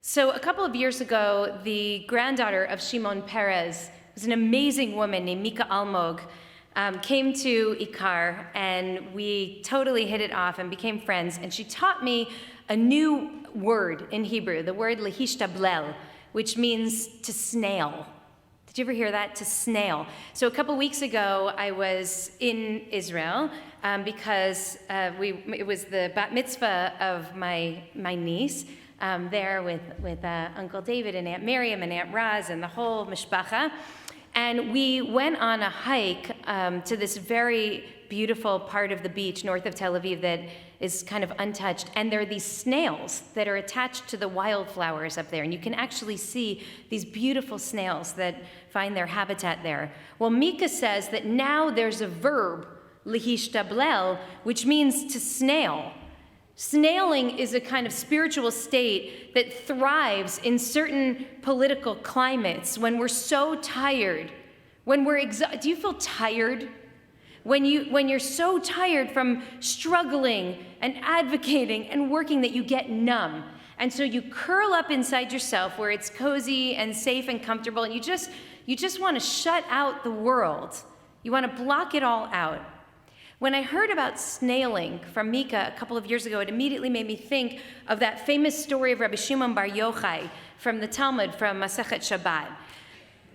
So a couple of years ago, the granddaughter of Shimon Peres, who's an amazing woman named Mika Almog, came to Ikar, and we totally hit it off and became friends. And she taught me a new word in Hebrew, the word lehishtablel, which means to snail. Did you ever hear that? To snail. So a couple weeks ago, I was in Israel because it was the bat mitzvah of my niece there with Uncle David and Aunt Miriam and Aunt Raz and the whole mishpacha. And we went on a hike to this very beautiful part of the beach north of Tel Aviv that is kind of untouched. And there are these snails that are attached to the wildflowers up there. And you can actually see these beautiful snails that find their habitat there. Well, Mika says that now there's a verb, lehishtablel, which means to snail. Snailing is a kind of spiritual state that thrives in certain political climates when we're so tired, when we're exhausted. Do you feel tired? When you're so tired from struggling and advocating and working that you get numb. And so you curl up inside yourself where it's cozy and safe and comfortable, and you just want to shut out the world. You want to block it all out. When I heard about snailing from Mika a couple of years ago, it immediately made me think of that famous story of Rabbi Shimon Bar Yochai from the Talmud, from Masechet Shabbat.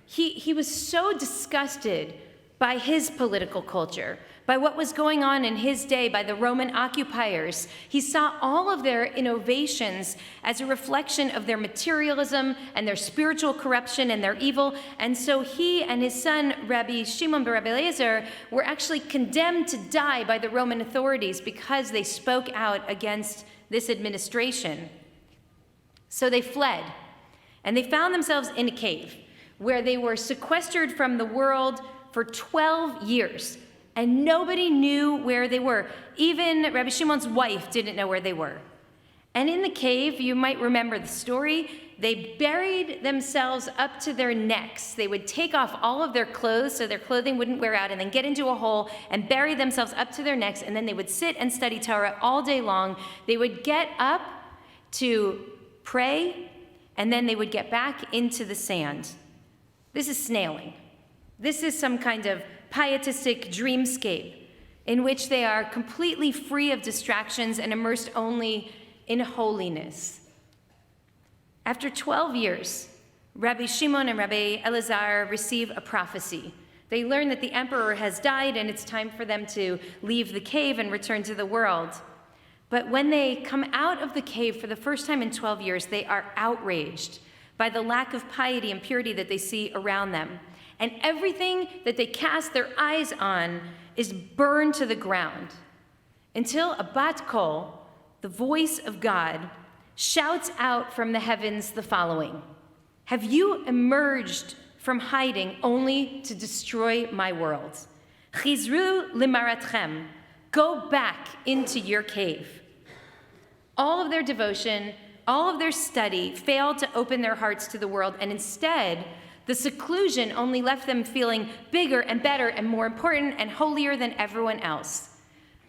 He was so disgusted by his political culture, by what was going on in his day, by the Roman occupiers. He saw all of their innovations as a reflection of their materialism and their spiritual corruption and their evil. And so he and his son, Rabbi Shimon bar Rabbi Eliezer, were actually condemned to die by the Roman authorities because they spoke out against this administration. So they fled, and they found themselves in a cave where they were sequestered from the world for 12 years, and nobody knew where they were. Even Rabbi Shimon's wife didn't know where they were. And in the cave, you might remember the story, they buried themselves up to their necks. They would take off all of their clothes so their clothing wouldn't wear out, and then get into a hole and bury themselves up to their necks, and then they would sit and study Torah all day long. They would get up to pray, and then they would get back into the sand. This is snailing. This is some kind of pietistic dreamscape in which they are completely free of distractions and immersed only in holiness. After 12 years, Rabbi Shimon and Rabbi Elazar receive a prophecy. They learn that the emperor has died and it's time for them to leave the cave and return to the world. But when they come out of the cave for the first time in 12 years, they are outraged by the lack of piety and purity that they see around them. And everything that they cast their eyes on is burned to the ground until a bat kol, the voice of God, shouts out from the heavens the following: "Have you emerged from hiding only to destroy my world? Chizru limaratchem, go back into your cave." All of their devotion, all of their study failed to open their hearts to the world, and instead, the seclusion only left them feeling bigger and better and more important and holier than everyone else.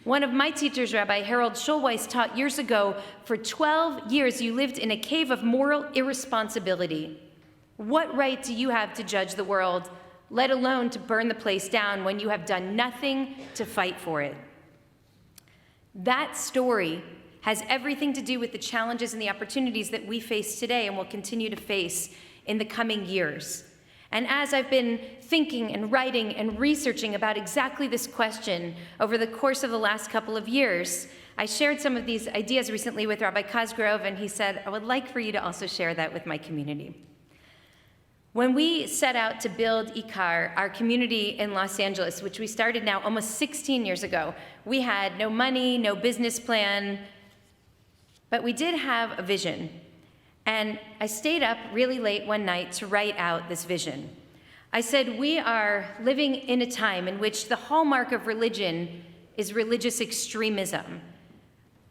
One of my teachers, Rabbi Harold Schulweis, taught years ago, for 12 years you lived in a cave of moral irresponsibility. What right do you have to judge the world, let alone to burn the place down when you have done nothing to fight for it? That story has everything to do with the challenges and the opportunities that we face today and will continue to face in the coming years. And as I've been thinking and writing and researching about exactly this question over the course of the last couple of years, I shared some of these ideas recently with Rabbi Cosgrove, and he said, "I would like for you to also share that with my community." When we set out to build Ikar, our community in Los Angeles, which we started now almost 16 years ago, we had no money, no business plan, but we did have a vision. And I stayed up really late one night to write out this vision. I said, we are living in a time in which the hallmark of religion is religious extremism.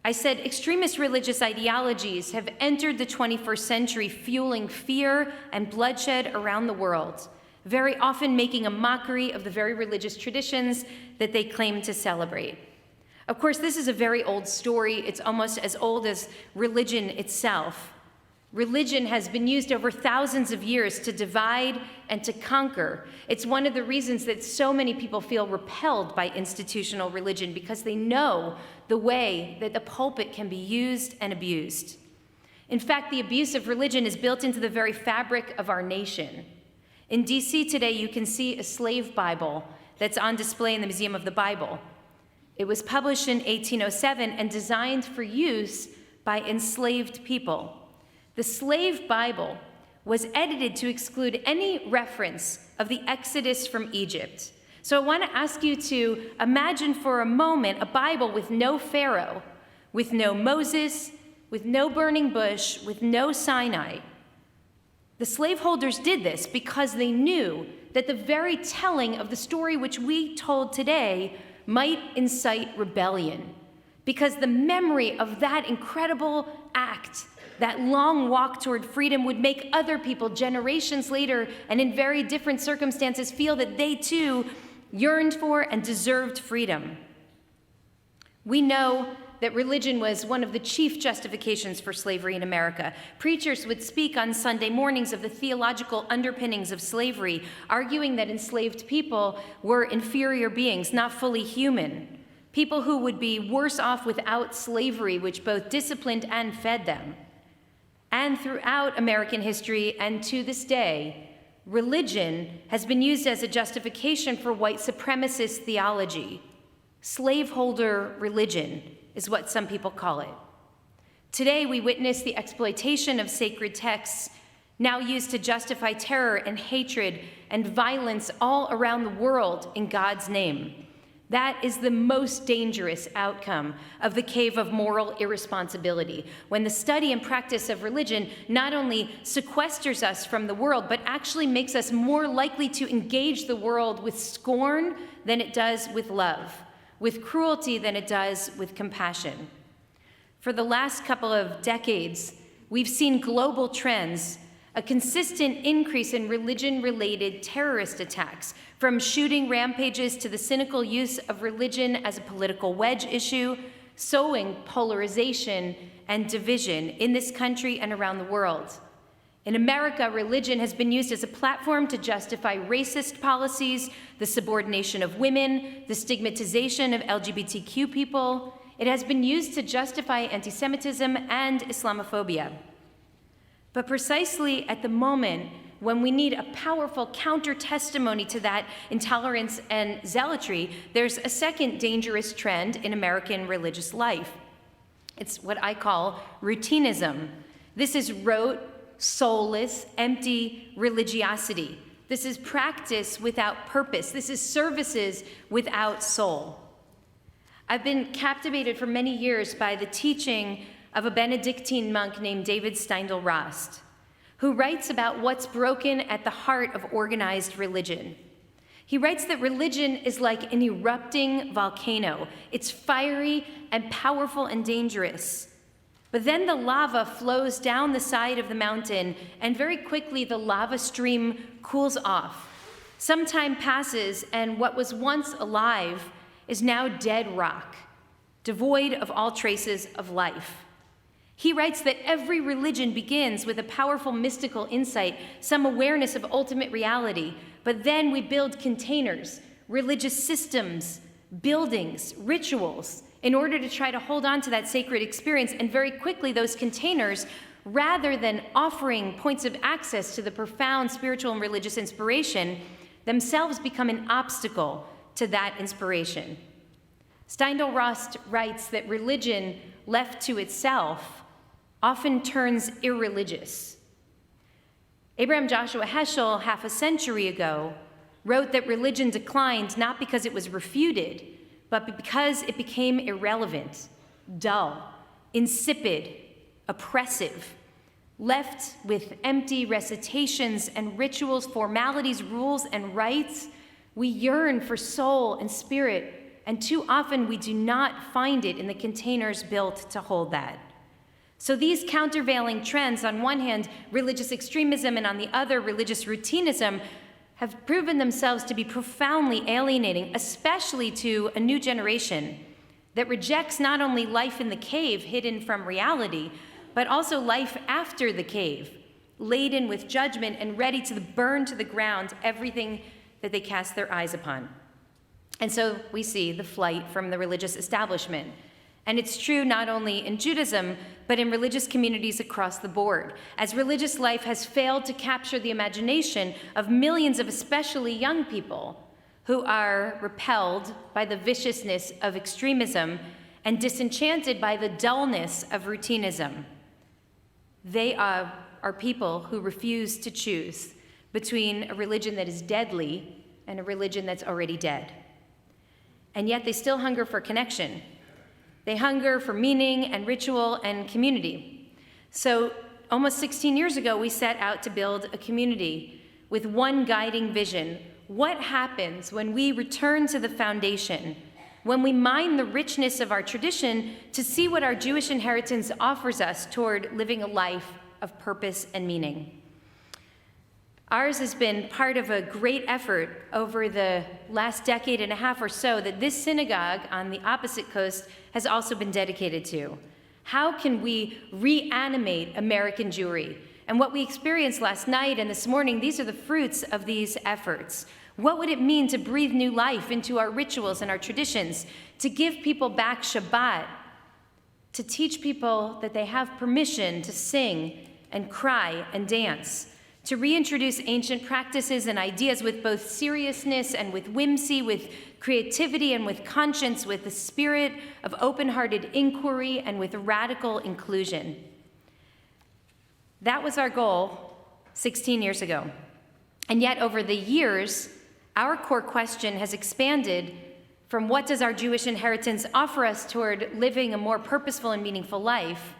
I said, extremist religious ideologies have entered the 21st century, fueling fear and bloodshed around the world, very often making a mockery of the very religious traditions that they claim to celebrate. Of course, this is a very old story. It's almost as old as religion itself. Religion has been used over thousands of years to divide and to conquer. It's one of the reasons that so many people feel repelled by institutional religion, because they know the way that the pulpit can be used and abused. In fact, the abuse of religion is built into the very fabric of our nation. In DC today, you can see a slave Bible that's on display in the Museum of the Bible. It was published in 1807 and designed for use by enslaved people. The slave Bible was edited to exclude any reference of the Exodus from Egypt. So I want to ask you to imagine for a moment a Bible with no Pharaoh, with no Moses, with no burning bush, with no Sinai. The slaveholders did this because they knew that the very telling of the story which we told today might incite rebellion, because the memory of that incredible act, that long walk toward freedom, would make other people generations later and in very different circumstances feel that they too yearned for and deserved freedom. We know that religion was one of the chief justifications for slavery in America. Preachers would speak on Sunday mornings of the theological underpinnings of slavery, arguing that enslaved people were inferior beings, not fully human, people who would be worse off without slavery, which both disciplined and fed them. And throughout American history and to this day, religion has been used as a justification for white supremacist theology. Slaveholder religion is what some people call it. Today, we witness the exploitation of sacred texts, now used to justify terror and hatred and violence all around the world in God's name. That is the most dangerous outcome of the cave of moral irresponsibility, when the study and practice of religion not only sequesters us from the world, but actually makes us more likely to engage the world with scorn than it does with love, with cruelty than it does with compassion. For the last couple of decades, we've seen global trends, a consistent increase in religion-related terrorist attacks, from shooting rampages to the cynical use of religion as a political wedge issue, sowing polarization and division in this country and around the world. In America, religion has been used as a platform to justify racist policies, the subordination of women, the stigmatization of LGBTQ people. It has been used to justify anti-Semitism and Islamophobia. But precisely at the moment when we need a powerful counter-testimony to that intolerance and zealotry, there's a second dangerous trend in American religious life. It's what I call routinism. This is rote, soulless, empty religiosity. This is practice without purpose. This is services without soul. I've been captivated for many years by the teaching of a Benedictine monk named David Steindl-Rast, who writes about what's broken at the heart of organized religion. He writes that religion is like an erupting volcano. It's fiery and powerful and dangerous. But then the lava flows down the side of the mountain, and very quickly the lava stream cools off. Some time passes, and what was once alive is now dead rock, devoid of all traces of life. He writes that every religion begins with a powerful mystical insight, some awareness of ultimate reality, but then we build containers, religious systems, buildings, rituals, in order to try to hold on to that sacred experience. And very quickly, those containers, rather than offering points of access to the profound spiritual and religious inspiration, themselves become an obstacle to that inspiration. Steindl-Rast writes that religion, left to itself, often turns irreligious. Abraham Joshua Heschel, half a century ago, wrote that religion declined not because it was refuted, but because it became irrelevant, dull, insipid, oppressive, left with empty recitations and rituals, formalities, rules, and rites. We yearn for soul and spirit, and too often we do not find it in the containers built to hold that. So these countervailing trends, on one hand, religious extremism, and on the other, religious routinism, have proven themselves to be profoundly alienating, especially to a new generation that rejects not only life in the cave hidden from reality, but also life after the cave, laden with judgment and ready to burn to the ground everything that they cast their eyes upon. And so we see the flight from the religious establishment. And it's true not only in Judaism, but in religious communities across the board, as religious life has failed to capture the imagination of millions of especially young people who are repelled by the viciousness of extremism and disenchanted by the dullness of routinism. They are people who refuse to choose between a religion that is deadly and a religion that's already dead. And yet they still hunger for connection. They hunger for meaning and ritual and community. So almost 16 years ago, we set out to build a community with one guiding vision. What happens when we return to the foundation, when we mine the richness of our tradition to see what our Jewish inheritance offers us toward living a life of purpose and meaning? Ours has been part of a great effort over the last decade and a half or so that this synagogue on the opposite coast has also been dedicated to. How can we reanimate American Jewry? And what we experienced last night and this morning, these are the fruits of these efforts. What would it mean to breathe new life into our rituals and our traditions, to give people back Shabbat, to teach people that they have permission to sing and cry and dance, to reintroduce ancient practices and ideas with both seriousness and with whimsy, with creativity and with conscience, with the spirit of open-hearted inquiry and with radical inclusion. That was our goal 16 years ago. And yet over the years, our core question has expanded from what does our Jewish inheritance offer us toward living a more purposeful and meaningful life,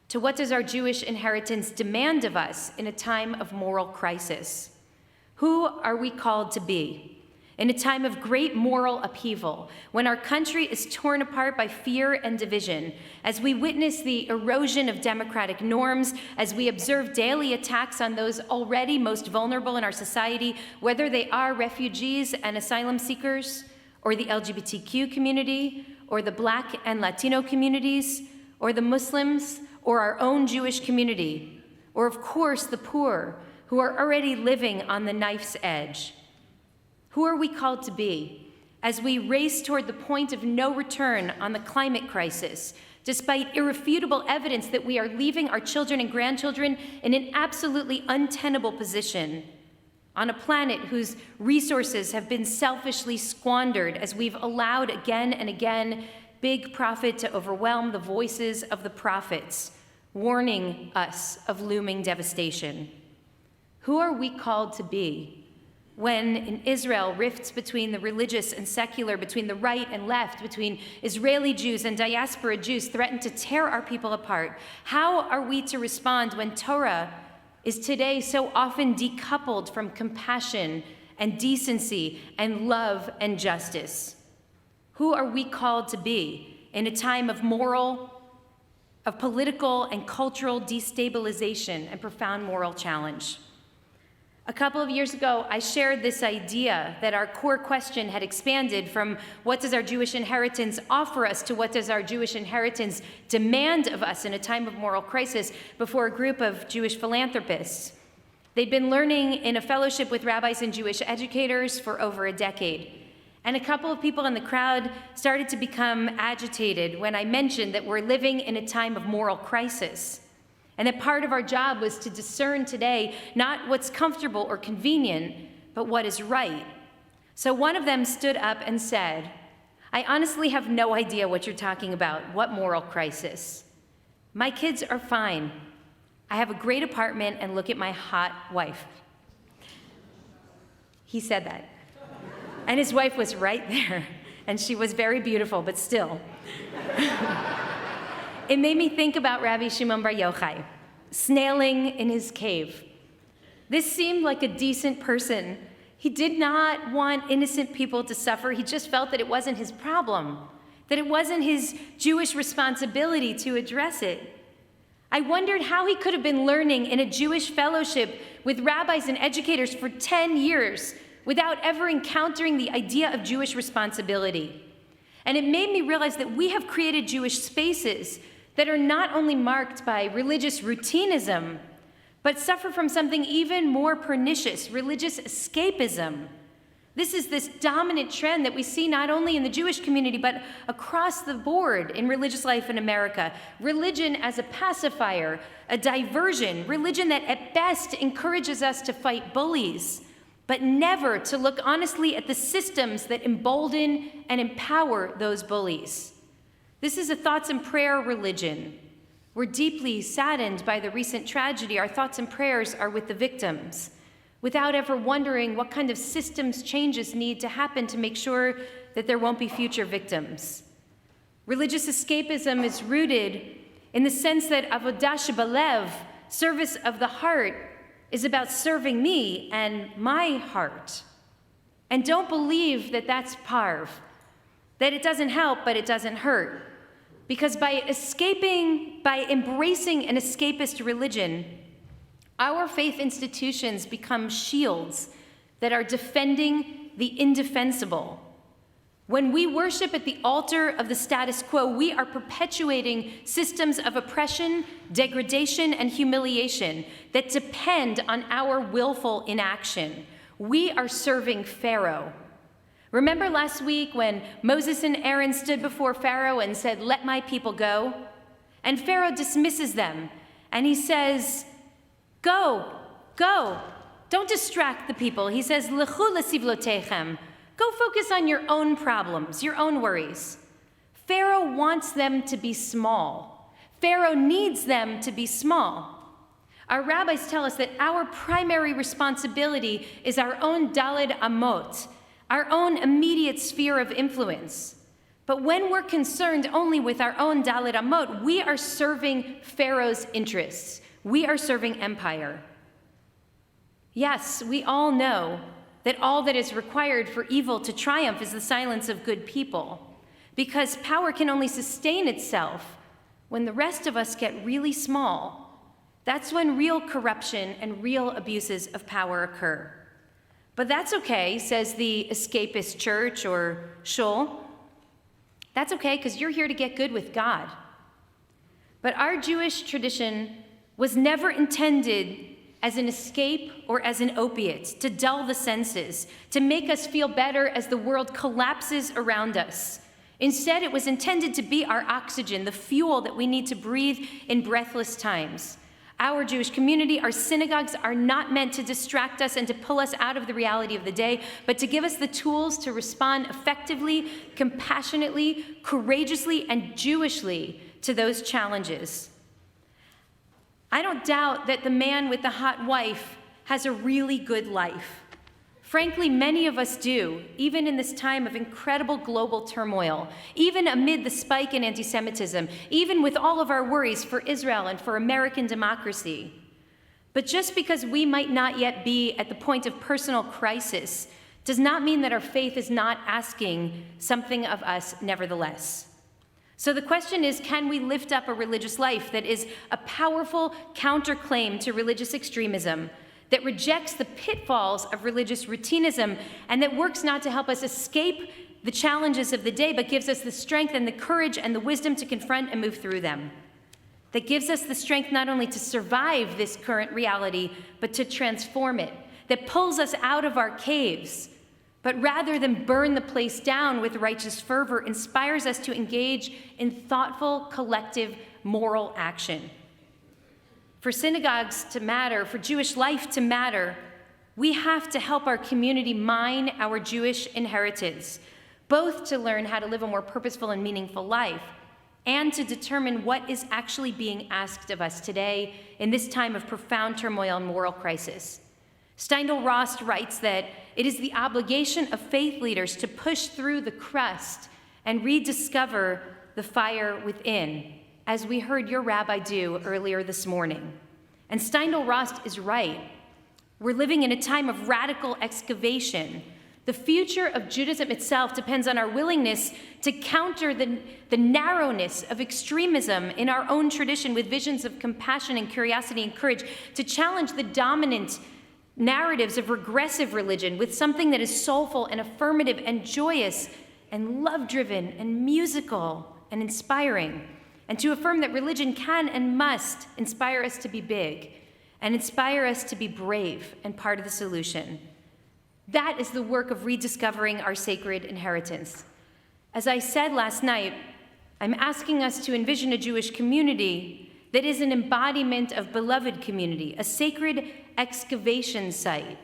to what does our Jewish inheritance demand of us in a time of moral crisis? Who are we called to be? In a time of great moral upheaval, when our country is torn apart by fear and division, as we witness the erosion of democratic norms, as we observe daily attacks on those already most vulnerable in our society, whether they are refugees and asylum seekers, or the LGBTQ community, or the Black and Latino communities, or the Muslims, or our own Jewish community, or of course the poor who are already living on the knife's edge. Who are we called to be as we race toward the point of no return on the climate crisis, despite irrefutable evidence that we are leaving our children and grandchildren in an absolutely untenable position on a planet whose resources have been selfishly squandered as we've allowed again and again big profit to overwhelm the voices of the prophets, warning us of looming devastation? Who are we called to be when in Israel rifts between the religious and secular, between the right and left, between Israeli Jews and diaspora Jews threaten to tear our people apart? How are we to respond when Torah is today so often decoupled from compassion and decency and love and justice? Who are we called to be in a time of moral, of political and cultural destabilization and profound moral challenge? A couple of years ago, I shared this idea that our core question had expanded from what does our Jewish inheritance offer us to what does our Jewish inheritance demand of us in a time of moral crisis before a group of Jewish philanthropists. They'd been learning in a fellowship with rabbis and Jewish educators for over a decade. And a couple of people in the crowd started to become agitated when I mentioned that we're living in a time of moral crisis, and that part of our job was to discern today not what's comfortable or convenient, but what is right. So one of them stood up and said, "I honestly have no idea what you're talking about. What moral crisis? My kids are fine. I have a great apartment and look at my hot wife." He said that. And his wife was right there, and she was very beautiful, but still. It made me think about Rabbi Shimon Bar Yochai, snailing in his cave. This seemed like a decent person. He did not want innocent people to suffer. He just felt that it wasn't his problem, that it wasn't his Jewish responsibility to address it. I wondered how he could have been learning in a Jewish fellowship with rabbis and educators for 10 years without ever encountering the idea of Jewish responsibility. And it made me realize that we have created Jewish spaces that are not only marked by religious routinism, but suffer from something even more pernicious, religious escapism. This is this dominant trend that we see not only in the Jewish community, but across the board in religious life in America. Religion as a pacifier, a diversion, religion that at best encourages us to fight bullies, but never to look honestly at the systems that embolden and empower those bullies. This is a thoughts and prayer religion. We're deeply saddened by the recent tragedy. Our thoughts and prayers are with the victims, without ever wondering what kind of systems changes need to happen to make sure that there won't be future victims. Religious escapism is rooted in the sense that avodah shebalev, service of the heart, is about serving me and my heart. And don't believe that that's parv, that it doesn't help, but it doesn't hurt. Because by embracing an escapist religion, our faith institutions become shields that are defending the indefensible. When we worship at the altar of the status quo, we are perpetuating systems of oppression, degradation, and humiliation that depend on our willful inaction. We are serving Pharaoh. Remember last week when Moses and Aaron stood before Pharaoh and said, "Let my people go"? And Pharaoh dismisses them, and he says, Go, don't distract the people. He says, "Lechu lesivlotechem." Go focus on your own problems, your own worries. Pharaoh wants them to be small. Pharaoh needs them to be small. Our rabbis tell us that our primary responsibility is our own daled amot, our own immediate sphere of influence. But when we're concerned only with our own daled amot, we are serving Pharaoh's interests. We are serving empire. Yes, we all know that all that is required for evil to triumph is the silence of good people, because power can only sustain itself when the rest of us get really small. That's when real corruption and real abuses of power occur. But that's okay, says the escapist church or shul. That's okay, because you're here to get good with God. But our Jewish tradition was never intended as an escape or as an opiate, to dull the senses, to make us feel better as the world collapses around us. Instead, it was intended to be our oxygen, the fuel that we need to breathe in breathless times. Our Jewish community, our synagogues are not meant to distract us and to pull us out of the reality of the day, but to give us the tools to respond effectively, compassionately, courageously, and Jewishly to those challenges. I don't doubt that the man with the hot wife has a really good life. Frankly, many of us do, even in this time of incredible global turmoil, even amid the spike in anti-Semitism, even with all of our worries for Israel and for American democracy. But just because we might not yet be at the point of personal crisis does not mean that our faith is not asking something of us nevertheless. So the question is, can we lift up a religious life that is a powerful counterclaim to religious extremism, that rejects the pitfalls of religious routinism, and that works not to help us escape the challenges of the day, but gives us the strength and the courage and the wisdom to confront and move through them? That gives us the strength not only to survive this current reality, but to transform it. That pulls us out of our caves, but rather than burn the place down with righteous fervor, inspires us to engage in thoughtful, collective, moral action. For synagogues to matter, for Jewish life to matter, we have to help our community mine our Jewish inheritance, both to learn how to live a more purposeful and meaningful life, and to determine what is actually being asked of us today in this time of profound turmoil and moral crisis. Steindl-Rast writes that it is the obligation of faith leaders to push through the crust and rediscover the fire within, as we heard your rabbi do earlier this morning. And Steindl-Rast is right. We're living in a time of radical excavation. The future of Judaism itself depends on our willingness to counter the narrowness of extremism in our own tradition with visions of compassion and curiosity and courage, to challenge the dominant narratives of regressive religion with something that is soulful and affirmative and joyous and love-driven and musical and inspiring. and to affirm that religion can and must inspire us to be big and inspire us to be brave and part of the solution. That is the work of rediscovering our sacred inheritance. As I said last night, I'm asking us to envision a Jewish community that is an embodiment of beloved community, a sacred excavation site.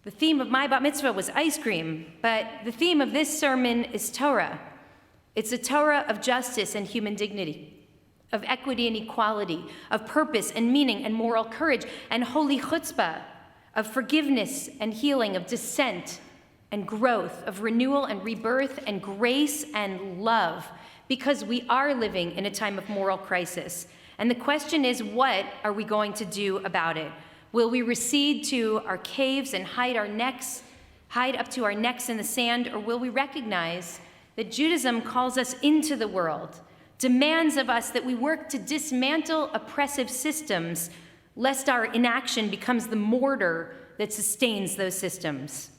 The theme of my bat mitzvah was ice cream, but the theme of this sermon is Torah. It's a Torah of justice and human dignity, of equity and equality, of purpose and meaning and moral courage and holy chutzpah, of forgiveness and healing, of dissent and growth, of renewal and rebirth and grace and love, because we are living in a time of moral crisis. And the question is, what are we going to do about it? Will we recede to our caves and hide up to our necks in the sand, or will we recognize that Judaism calls us into the world, demands of us that we work to dismantle oppressive systems, lest our inaction becomes the mortar that sustains those systems?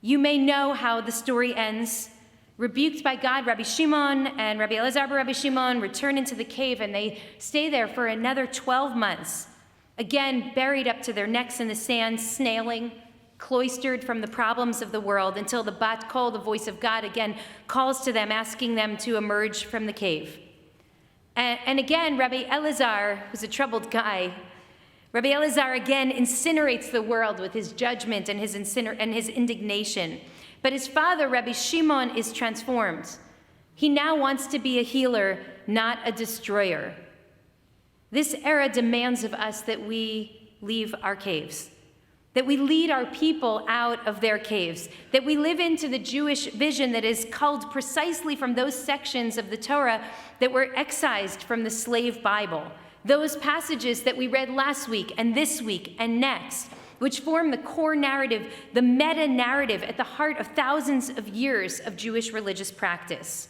You may know how the story ends. Rebuked by God, Rabbi Shimon and Rabbi Elazar Rabbi Shimon return into the cave, and they stay there for another 12 months, again buried up to their necks in the sand, snailing, cloistered from the problems of the world, until the Bat Kol, the voice of God, again calls to them, asking them to emerge from the cave. And again, Rabbi Elazar, who's a troubled guy, Rabbi Elazar again incinerates the world with his judgment and his indignation. But his father, Rabbi Shimon, is transformed. He now wants to be a healer, not a destroyer. This era demands of us that we leave our caves, that we lead our people out of their caves, that we live into the Jewish vision that is culled precisely from those sections of the Torah that were excised from the slave Bible, those passages that we read last week and this week and next, which form the core narrative, the meta-narrative at the heart of thousands of years of Jewish religious practice.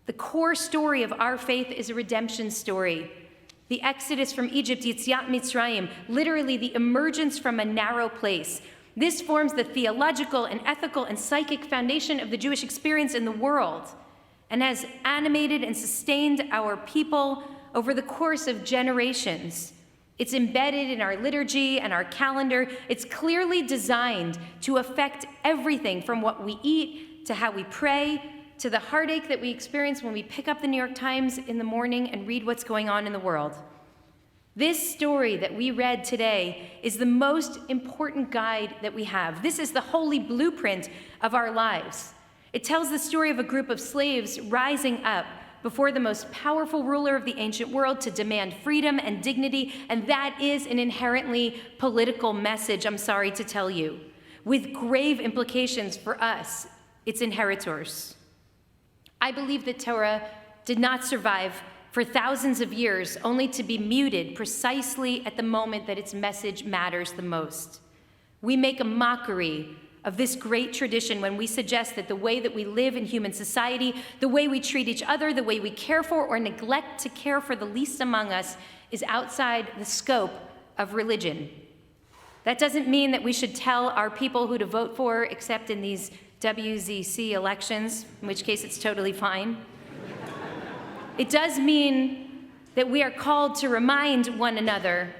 The core story of our faith is a redemption story. The exodus from Egypt, Yetziat Mitzrayim, literally the emergence from a narrow place. This forms the theological and ethical and psychic foundation of the Jewish experience in the world, and has animated and sustained our people over the course of generations. It's embedded in our liturgy and our calendar. It's clearly designed to affect everything from what we eat to how we pray to the heartache that we experience when we pick up the New York Times in the morning and read what's going on in the world. This story that we read today is the most important guide that we have. This is the holy blueprint of our lives. It tells the story of a group of slaves rising up before the most powerful ruler of the ancient world to demand freedom and dignity, and that is an inherently political message, I'm sorry to tell you, with grave implications for us, its inheritors. I believe that Torah did not survive for thousands of years, only to be muted precisely at the moment that its message matters the most. We make a mockery of this great tradition when we suggest that the way that we live in human society, the way we treat each other, the way we care for or neglect to care for the least among us is outside the scope of religion. That doesn't mean that we should tell our people who to vote for, except in these WZC elections, in which case it's totally fine. It does mean that we are called to remind one another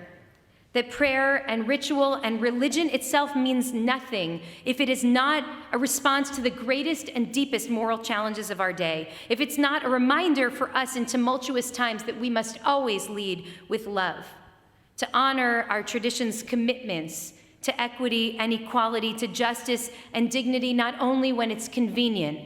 that prayer and ritual and religion itself means nothing if it is not a response to the greatest and deepest moral challenges of our day, if it's not a reminder for us in tumultuous times that we must always lead with love, to honor our tradition's commitments to equity and equality, to justice and dignity, not only when it's convenient,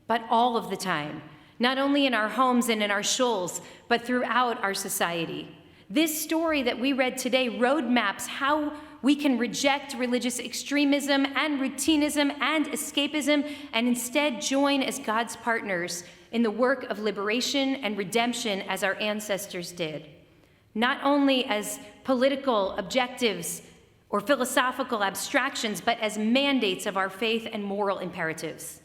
but all of the time, not only in our homes and in our shuls, but throughout our society. This story that we read today roadmaps how we can reject religious extremism and routinism and escapism and instead join as God's partners in the work of liberation and redemption as our ancestors did, not only as political objectives or philosophical abstractions, but as mandates of our faith and moral imperatives.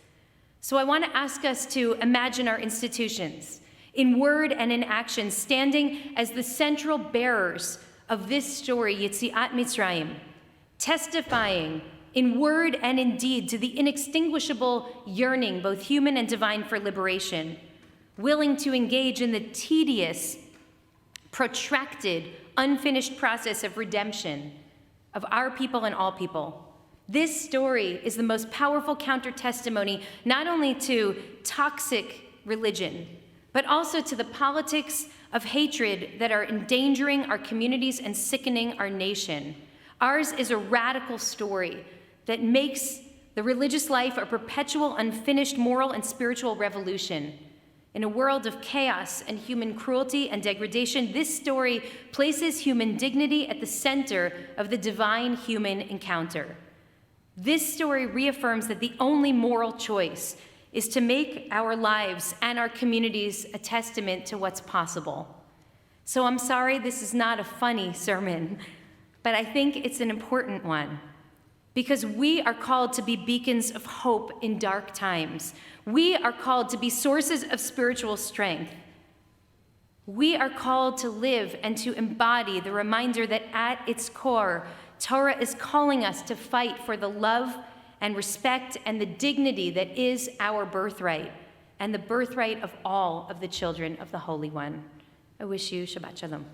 So I want to ask us to imagine our institutions, in word and in action, standing as the central bearers of this story, Yetziat Mitzrayim, testifying in word and in deed to the inextinguishable yearning, both human and divine, for liberation. willing to engage in the tedious, protracted, unfinished process of redemption of our people and all people. This story is the most powerful counter-testimony not only to toxic religion, but also to the politics of hatred that are endangering our communities and sickening our nation. Ours is a radical story that makes the religious life a perpetual, unfinished moral and spiritual revolution. In a world of chaos and human cruelty and degradation, this story places human dignity at the center of the divine-human encounter. This story reaffirms that the only moral choice is to make our lives and our communities a testament to what's possible. So I'm sorry this is not a funny sermon, but I think it's an important one, because we are called to be beacons of hope in dark times. We are called to be sources of spiritual strength. We are called to live and to embody the reminder that at its core, Torah is calling us to fight for the love and respect and the dignity that is our birthright and the birthright of all of the children of the Holy One. I wish you Shabbat Shalom.